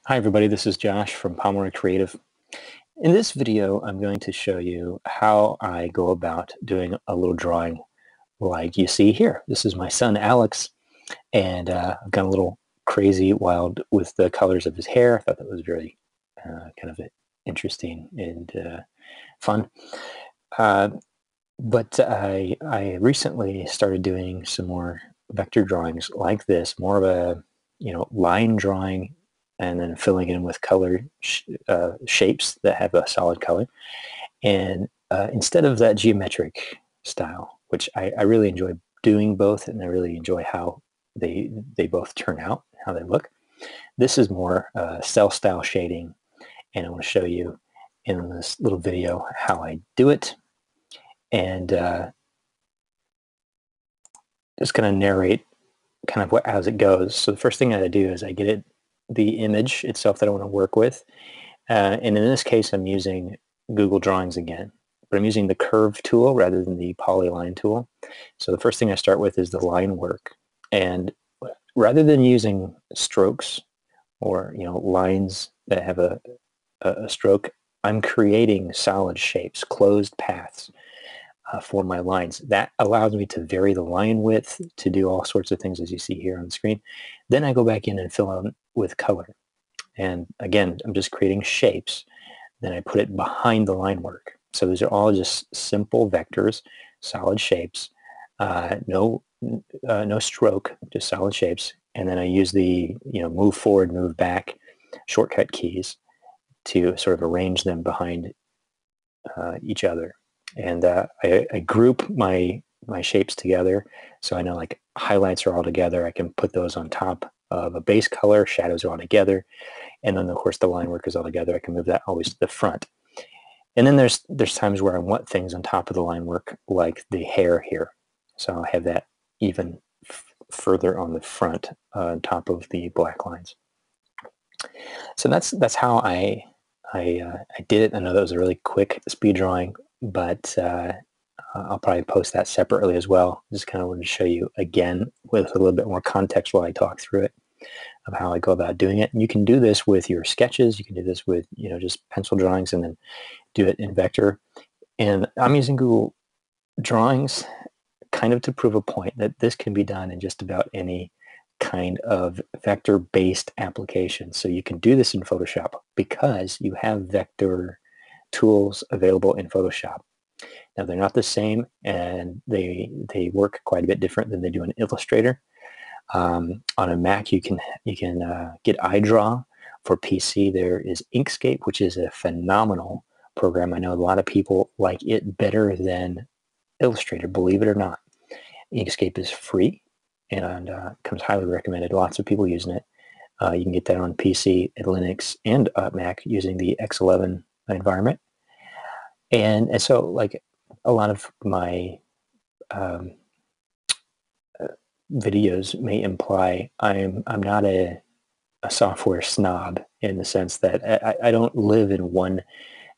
Hi everybody, this is Josh from Pomeroy Creative. In this video, I'm going to show you how I go about doing a little drawing like you see here. This is my son Alex, and I've gone a little crazy wild with the colors of his hair. I thought that was very kind of interesting and fun. Uh, but I recently started doing some more vector drawings like this, more of a line drawing, and then filling in with color shapes that have a solid color. And instead of that geometric style, which I really enjoy doing both, and I really enjoy how they both turn out, how they look. This is more cell style shading, and I want to show you in this little video how I do it. And just going to narrate kind of as it goes. So the first thing I do is I get the image itself that I want to work with. And in this case, I'm using Google Drawings again, but I'm using the curve tool rather than the polyline tool. So the first thing I start with is the line work. And rather than using strokes or lines that have a stroke, I'm creating solid shapes, closed paths for my lines. That allows me to vary the line width, to do all sorts of things as you see here on the screen. Then I go back in and fill in with color. And again, I'm just creating shapes. Then I put it behind the line work. So these are all just simple vectors, solid shapes, no stroke, just solid shapes. And then I use the move forward, move back shortcut keys to sort of arrange them behind each other. And I group my shapes together, so I know like highlights are all together. I can put those on top of a base color, shadows are all together, and then of course the line work is all together. I can move that always to the front. And then there's times where I want things on top of the line work, like the hair here. So I have that even further on the front, on top of the black lines. So that's how I did it. I know that was a really quick speed drawing, but I'll probably post that separately as well. Just kind of wanted to show you again with a little bit more context while I talk through it of how I go about doing it. And you can do this with your sketches. You can do this with just pencil drawings, and then do it in vector. And I'm using Google Drawings kind of to prove a point that this can be done in just about any kind of vector-based application. So you can do this in Photoshop because you have vector tools available in Photoshop. Now they're not the same, and they work quite a bit different than they do in Illustrator. On a Mac, you can get iDraw. For PC, there is Inkscape, which is a phenomenal program. I know a lot of people like it better than Illustrator, believe it or not. Inkscape is free and comes highly recommended. Lots of people using it. You can get that on PC, Linux, and Mac using the X11 environment. And so, like a lot of my videos may imply, I'm not a software snob in the sense that I don't live in one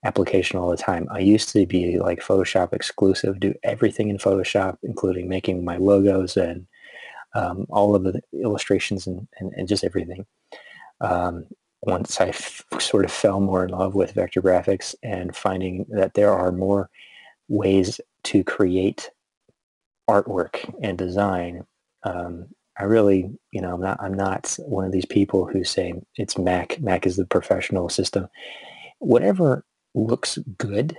application all the time. I used to be like Photoshop exclusive, do everything in Photoshop, including making my logos and all of the illustrations and just everything. Once I sort of fell more in love with vector graphics and finding that there are more ways to create artwork and design, I really, I'm not one of these people who say it's Mac. Mac is the professional system. Whatever looks good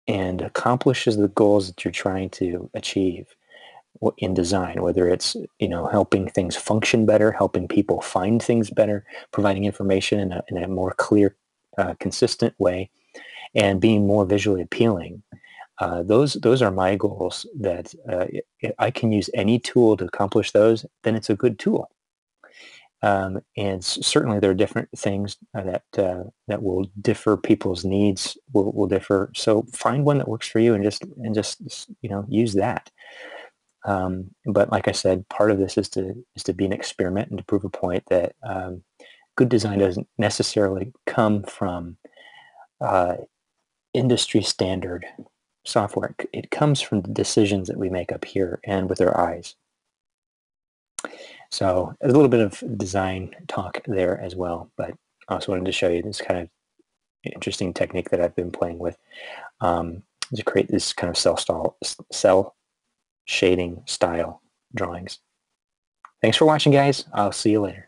and accomplishes the goals that you're trying to achieve in design, whether it's helping things function better, helping people find things better, providing information in a more clear, consistent way, and being more visually appealing. Those are my goals. That if I can use any tool to accomplish those, then it's a good tool. And certainly there are different things that will differ. People's needs will differ. So find one that works for you and just use that. But like I said, part of this is to be an experiment and to prove a point that good design doesn't necessarily come from industry standard software. It comes from the decisions that we make up here and with our eyes. So there's a little bit of design talk there as well, but I also wanted to show you this kind of interesting technique that I've been playing with, um, to create this kind of cell shading style drawings. Thanks for watching, guys. I'll see you later.